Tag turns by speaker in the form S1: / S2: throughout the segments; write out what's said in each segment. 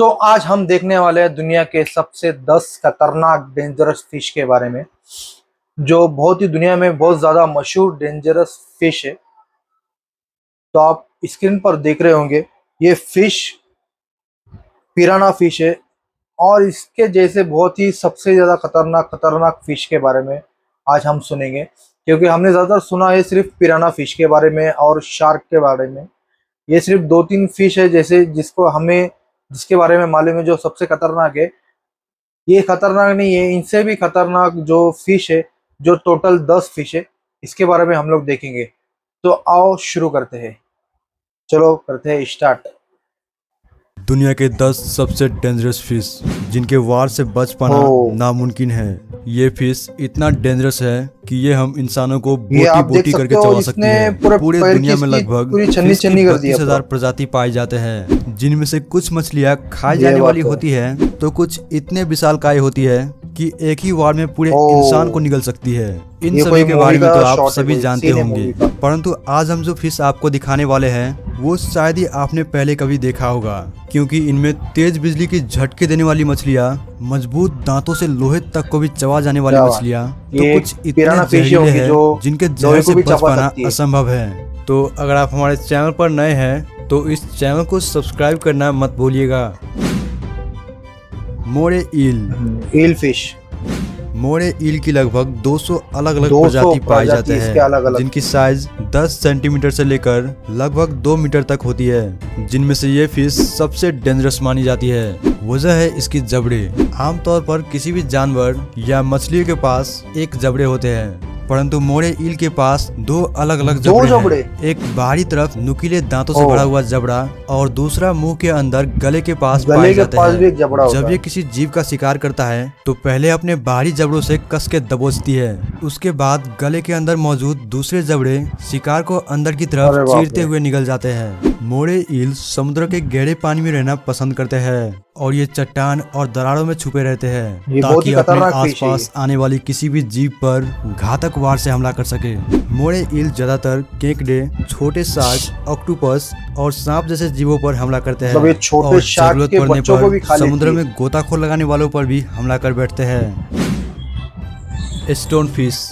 S1: तो आज हम देखने वाले हैं दुनिया के सबसे 10 खतरनाक डेंजरस फिश के बारे में, जो बहुत ही दुनिया में बहुत ज्यादा मशहूर डेंजरस फिश है। तो आप स्क्रीन पर देख रहे होंगे, ये फिश पिराना फिश है। और इसके जैसे बहुत ही सबसे ज्यादा खतरनाक खतरनाक फिश के बारे में आज हम सुनेंगे, क्योंकि हमने ज्यादातर सुना है सिर्फ पिराना फिश के बारे में और शार्क के बारे में। ये सिर्फ दो तीन फिश है जैसे जिसके बारे में मालूम है जो सबसे खतरनाक है। ये खतरनाक नहीं है, इनसे भी खतरनाक जो फिश है, जो टोटल 10 फिश है, इसके बारे में हम लोग देखेंगे। तो आओ शुरू करते हैं, चलो करते हैं स्टार्ट।
S2: दुनिया के 10 सबसे डेंजरस फिश जिनके वार से बच पाना नामुमकिन है। ये फिश इतना डेंजरस है कि ये हम इंसानों को बोटी बोटी करके चबा सकते हैं। पूरे दुनिया में लगभग 32,000 प्रजाति पाए जाते हैं, जिनमें से कुछ मछलियाँ खाई जाने वाली होती है तो कुछ इतने विशालकाय होती है कि एक ही वार में पूरे इंसान को निगल सकती है। इन सभी के बारे में तो आप सभी जानते होंगे, परंतु आज हम जो फिश आपको दिखाने वाले हैं वो शायद ही आपने पहले कभी देखा होगा, क्योंकि इनमें तेज बिजली की झटके देने वाली मछलियाँ, मजबूत दांतों से लोहे तक को भी चबा जाने वाली मछलियाँ, तो कुछ इतने जहरीले हैं जिनके जहर से बच पाना असंभव है। तो अगर आप हमारे चैनल पर नए हैं तो इस चैनल को सब्सक्राइब करना मत भूलिएगा। मोरे ईल
S1: फिश।
S2: मोरे ईल की लगभग 200 अलग अलग प्रजाति पाए जाते हैं, जिनकी साइज 10 सेंटीमीटर से लेकर लगभग 2 मीटर तक होती है। जिनमें से ये फिश सबसे डेंजरस मानी जाती है। वजह है इसकी जबड़े। आमतौर पर किसी भी जानवर या मछलियों के पास एक जबड़े होते हैं, परंतु मोरे ईल के पास दो अलग अलग जबड़े हैं। एक बाहरी तरफ नुकीले दांतों से भरा हुआ जबड़ा और दूसरा मुंह के अंदर गले के पास पाए जाते हैं। जब ये किसी जीव का शिकार करता है तो पहले अपने बाहरी जबड़ों से कस के दबोचती है, उसके बाद गले के अंदर मौजूद दूसरे जबड़े शिकार को अंदर की तरफ चीरते हुए निकल जाते हैं। मोरे ईल समुद्र के गहरे पानी में रहना पसंद करते हैं और ये चट्टान और दरारों में छुपे रहते हैं ताकि अपने आसपास आने वाली किसी भी जीव पर घातक वार से हमला कर सके। मोरे ईल ज्यादातर केकड़े, छोटे शार्क, ऑक्टोपस और सांप जैसे जीवों पर हमला करते हैं और जरूरत पड़ने पर समुद्र में गोताखोर लगाने वालों पर भी हमला कर बैठते हैं। Stone fish.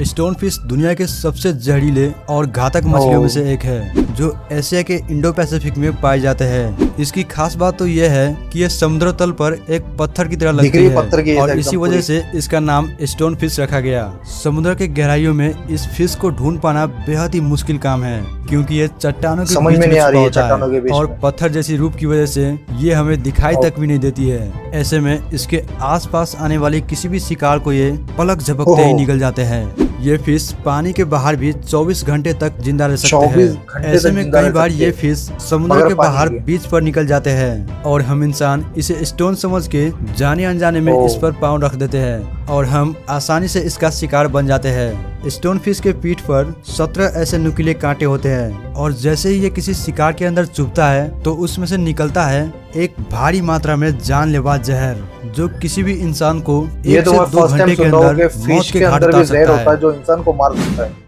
S2: स्टोन फिश दुनिया के सबसे जहरीले और घातक मछलियों में से एक है, जो एशिया के इंडो पैसिफिक में पाए जाते हैं। इसकी खास बात तो यह है कि यह समुद्र तल पर एक पत्थर की तरह लगती है और इसी वजह से इसका नाम स्टोन फिश रखा गया। समुद्र के गहराइयों में इस फिश को ढूंढ पाना बेहद ही मुश्किल काम है, क्योंकि ये चट्टानों के बीच में छुपा होता है और पत्थर जैसी रूप की वजह से ये हमें दिखाई तक भी नहीं देती है। ऐसे में इसके आसपास आने वाले किसी भी शिकार को ये पलक झपकते ही निकल जाते हैं। ये फिश पानी के बाहर भी 24 घंटे तक जिंदा रह सकते हैं। ऐसे में कई बार ये फिश समुद्र के बाहर बीच पर निकल जाते हैं और हम इंसान इसे स्टोन समझ के जाने अनजाने में इस पर पाँव रख देते हैं और हम आसानी से इसका शिकार बन जाते हैं। स्टोन फिश के पीठ पर 17 ऐसे नुकीले कांटे होते हैं और जैसे ही ये किसी शिकार के अंदर चुभता है तो उसमें से निकलता है एक भारी मात्रा में जानलेवा जहर, जो किसी भी इंसान को 1 से 2 घंटे के अंदर मौत के घाट उतार सकता है,
S1: जो इंसान को मार सकता है।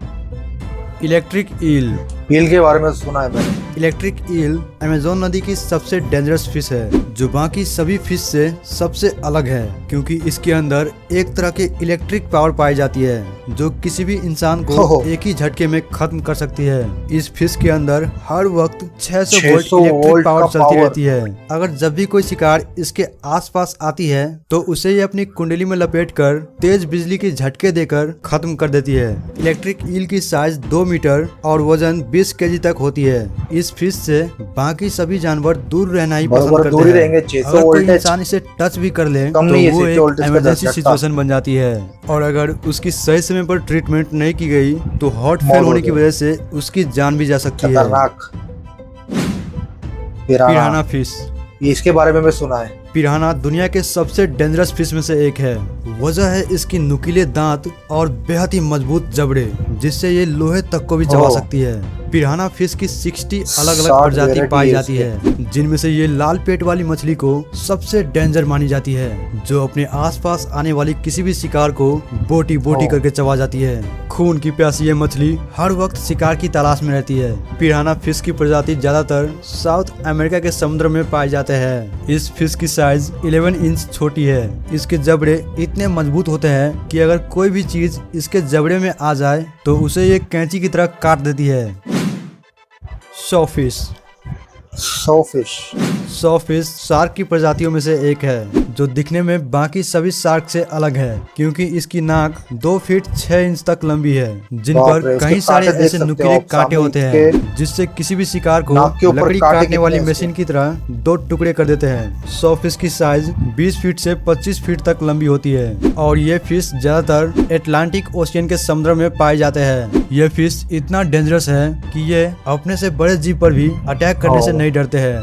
S2: इलेक्ट्रिक ईल
S1: के बारे में सुना है मैंने।
S2: इलेक्ट्रिक ईल अमेज़न नदी की सबसे डेंजरस फिश है, जो बाकी सभी फिश से सबसे अलग है, क्योंकि इसके अंदर एक तरह की इलेक्ट्रिक पावर पाई जाती है जो किसी भी इंसान को एक ही झटके में खत्म कर सकती है। इस फिश के अंदर हर वक्त 600 वोल्ट इलेक्ट्रिक पावर चलती रहती है। अगर जब भी कोई शिकार इसके आसपास आती है तो उसे ये अपनी कुंडली में लपेट कर तेज बिजली के झटके देकर खत्म कर देती है। इलेक्ट्रिक ईल की साइज 2 मीटर और वजन 20 केजी तक होती है। इस फिश से बाकी सभी जानवर दूर रहना ही पसंद करते हैं। अगर कोई इंसान इसे टच भी कर ले तो वो एक इमरजेंसी सिचुएशन बन जाती है, और अगर उसकी सही समय पर ट्रीटमेंट नहीं की गई तो हार्ट फेल होने की वजह से उसकी जान भी जा सकती है।
S1: पिराना फिश, इसके बारे में मैं सुना है।
S2: पिराना दुनिया के सबसे डेंजरस फिश में से एक है। वजह है इसकी नुकीले दांत और बेहद ही मजबूत जबड़े, जिससे ये लोहे तक को भी चबा सकती है। पिराना फिश की 60 अलग अलग प्रजाति पाई जाती है, जिनमें से ये लाल पेट वाली मछली को सबसे डेंजर मानी जाती है, जो अपने आसपास आने वाली किसी भी शिकार को बोटी करके चबा जाती है। खून की प्यासी ये मछली हर वक्त शिकार की तलाश में रहती है। पिराना फिश की प्रजाति ज्यादातर साउथ अमेरिका के समुद्र में पाए जाते हैं। इस फिश की साइज 11 इंच छोटी है। इसके जबड़े इतने मजबूत होते हैं कि अगर कोई भी चीज इसके जबड़े में आ जाए तो उसे ये कैंची की तरह काट देती है। सॉफिश शार्क की प्रजातियों में से एक है, जो दिखने में बाकी सभी शार्क से अलग है, क्योंकि इसकी नाक 2 फीट 6 इंच तक लंबी है, जिन पर कई सारे ऐसे नुकीले कांटे होते हैं, जिससे किसी भी शिकार को लकड़ी काटने वाली मशीन की तरह 2 टुकड़े कर देते हैं। सॉफिश की साइज 20 फीट से 25 फीट तक लंबी होती है और ये फिश ज्यादातर अटलांटिक ओशियन के समुद्र में पाए जाते हैं। ये फिश इतना डेंजरस है कि ये अपने से बड़े जीव पर भी अटैक करने से नहीं डरते हैं।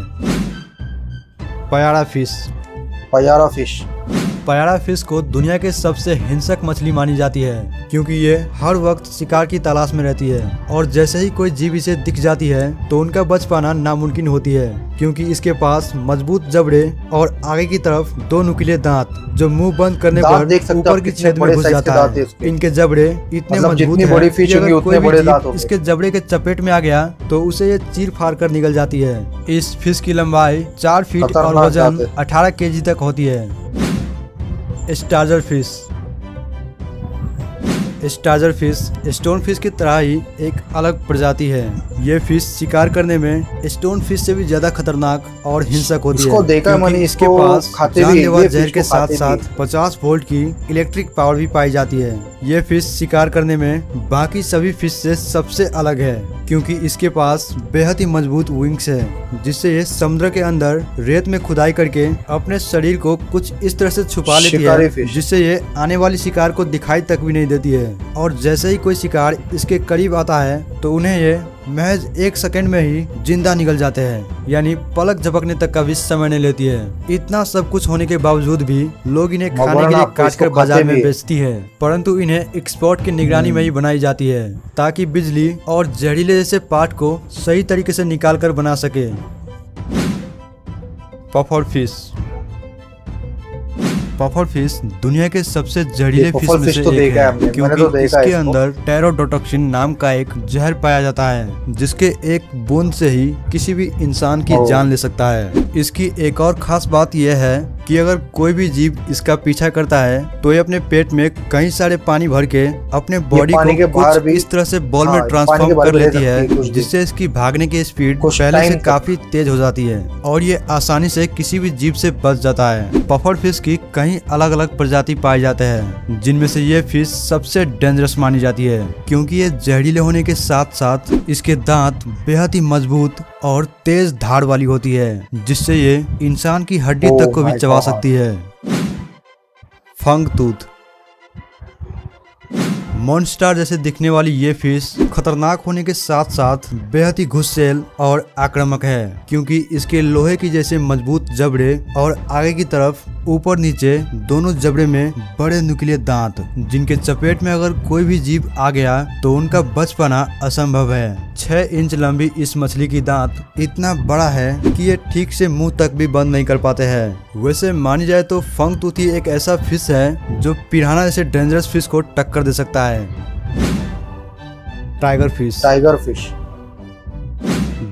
S2: पयारा फिश को दुनिया के सबसे हिंसक मछली मानी जाती है, क्योंकि ये हर वक्त शिकार की तलाश में रहती है और जैसे ही कोई जीव इसे दिख जाती है तो उनका बच पाना नामुमकिन होती है, क्योंकि इसके पास मजबूत जबड़े और आगे की तरफ 2 नुकीले दांत, जो मुंह बंद करने पर ऊपर की छेद में घुस जाता है। इनके जबड़े इतने मजबूत हैं कि अगर कोई भी जीव इसके जबड़े के चपेट में आ गया तो उसे ये चीर फाड़ कर निकल जाती है। इस फिश की लंबाई 4 फीट और वजन 18 केजी तक होती है। स्टार्जर फिश स्टोन फिश की तरह ही एक अलग प्रजाति है। ये फिश शिकार करने में स्टोन फिश से भी ज्यादा खतरनाक और हिंसक होती है, क्योंकि इसके पास जानलेवा जहर के साथ साथ 50 वोल्ट की इलेक्ट्रिक पावर भी पाई जाती है। ये फिश शिकार करने में बाकी सभी फिश से सबसे अलग है, क्योंकि इसके पास बेहद ही मजबूत विंग्स है, जिससे ये समुद्र के अंदर रेत में खुदाई करके अपने शरीर को कुछ इस तरह से छुपा लेती है, जिससे ये आने वाली शिकार को दिखाई तक भी नहीं देती है। और जैसे ही कोई शिकार इसके करीब आता है तो उन्हें ये महज 1 सेकंड में ही जिंदा निकल जाते हैं, यानी पलक झपकने तक का भी समय नहीं लेती है। इतना सब कुछ होने के बावजूद भी लोग इन्हें खाने के लिए काटकर बाजार में बेचती है, परंतु इन्हें एक्सपोर्ट की निगरानी में ही बनाई जाती है, ताकि बिजली और जहरीले जैसे पार्ट को सही तरीके से निकाल कर बना सके। पफर फिश दुनिया के सबसे जहरीले फिश में से एक है, क्योंकि इसके अंदर टेरोडोटॉक्सिन नाम का एक जहर पाया जाता है, जिसके एक बूंद से ही किसी भी इंसान की जान ले सकता है। इसकी एक और खास बात यह है कि अगर कोई भी जीव इसका पीछा करता है तो ये अपने पेट में कई सारे पानी भर के अपने बॉडी को कुछ इस तरह से बॉल में ट्रांसफॉर्म कर लेती है, जिससे इसकी भागने की स्पीड पहले से काफी तेज हो जाती है और ये आसानी से किसी भी जीव से बच जाता है। पफर फिश की कई अलग अलग प्रजाति पाए जाते हैं, जिनमें से ये फिश सबसे डेंजरस मानी जाती है, क्योंकि ये जहरीले होने के साथ साथ इसके दांत बेहद ही मजबूत और तेज धार वाली होती है, जिससे ये इंसान की हड्डी तक को भी चबा सकती है। फंग टूथ मॉन्स्टर जैसे दिखने वाली ये फिश खतरनाक होने के साथ साथ बेहद ही गुस्सैल और आक्रामक है, क्योंकि इसके लोहे की जैसे मजबूत जबड़े और आगे की तरफ ऊपर नीचे दोनों जबड़े में बड़े नुकीले दांत, जिनके चपेट में अगर कोई भी जीव आ गया तो उनका बच पाना असंभव है। 6 इंच लंबी इस मछली की दांत इतना बड़ा है कि ये ठीक से मुंह तक भी बंद नहीं कर पाते हैं। वैसे मानी जाए तो फंग टूथ ही एक ऐसा फिश है जो पिराना जैसे डेंजरस फिश को टक्कर दे सकता है। टाइगर फिश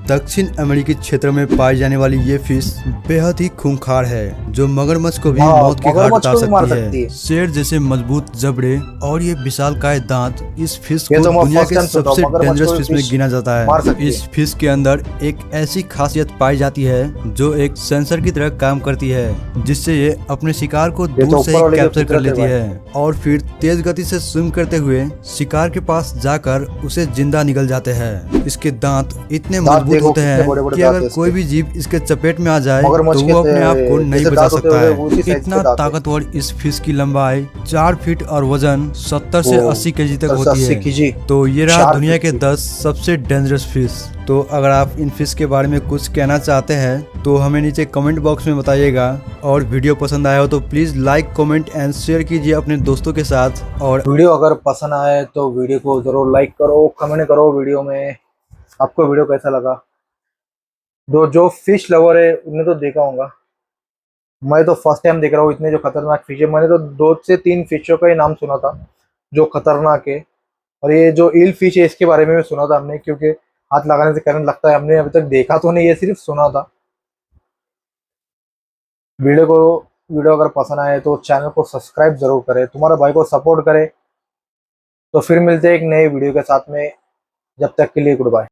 S2: दक्षिण अमेरिकी क्षेत्र में पाई जाने वाली ये फिश बेहद ही खूंखार है, जो मगरमच्छ को भी मौत की घाट उतार सकती है। शेर जैसे मजबूत जबड़े और ये विशालकाय दांत इस फिश को दुनिया के सबसे डेंजरस फिश में गिना जाता है। इस फिश के अंदर एक ऐसी खासियत पाई जाती है जो एक सेंसर की तरह काम करती है, जिससे ये अपने शिकार को दूर से ही कैप्चर कर लेती है और फिर तेज गति से स्विम करते हुए शिकार के पास जाकर उसे जिंदा निगल जाते हैं। इसके दांत इतने मजबूत
S1: देखो
S2: होते
S1: कितने बड़े
S2: हैं
S1: बड़े
S2: कि
S1: दांत
S2: अगर
S1: है
S2: कोई
S1: इसके।
S2: भी जीव इसके चपेट में आ जाए
S1: मगरमच्छ
S2: तो
S1: के
S2: वो अपने आप को नहीं
S1: जैसे
S2: बचा
S1: दांत होते
S2: सकता
S1: हुए
S2: है।
S1: उसी साइज
S2: इतना
S1: के दांत है।
S2: ताकतवर इस फिश की लंबाई 4 फीट और वजन 70 से
S1: वो
S2: 80 केजी तक
S1: 70
S2: होती
S1: 80
S2: है।
S1: केजी,
S2: तो ये रहा
S1: 4
S2: दुनिया
S1: फीट
S2: के
S1: की।
S2: 10 सबसे डेंजरस फिश। तो अगर आप इन फिश के बारे में कुछ कहना चाहते हैं तो हमें नीचे कमेंट बॉक्स में बताइएगा। और वीडियो पसंद आया हो तो please like comment and share कीजिए अपने दोस्तों के साथ। और
S1: वीडियो अगर पसंद आए तो वीडियो को जरूर लाइक करो, कमेंट करो वीडियो में आपको वीडियो कैसा लगा। जो फिश लवर है उन्हें तो देखा होगा, मैं तो फर्स्ट टाइम देख रहा हूँ इतने जो खतरनाक फिश है। मैंने तो 2 से 3 फिशों का ही नाम सुना था जो खतरनाक है, और ये जो ईल फिश है इसके बारे में भी सुना था हमने, क्योंकि हाथ लगाने से करंट लगता है। हमने अभी तक देखा तो नहीं, ये सिर्फ सुना था। वीडियो को वीडियो अगर पसंद आए तो चैनल को सब्सक्राइब जरूर करें, तुम्हारे भाई को सपोर्ट करें। तो फिर मिलते हैं एक नए वीडियो के साथ में, जब तक के लिए गुड बाय।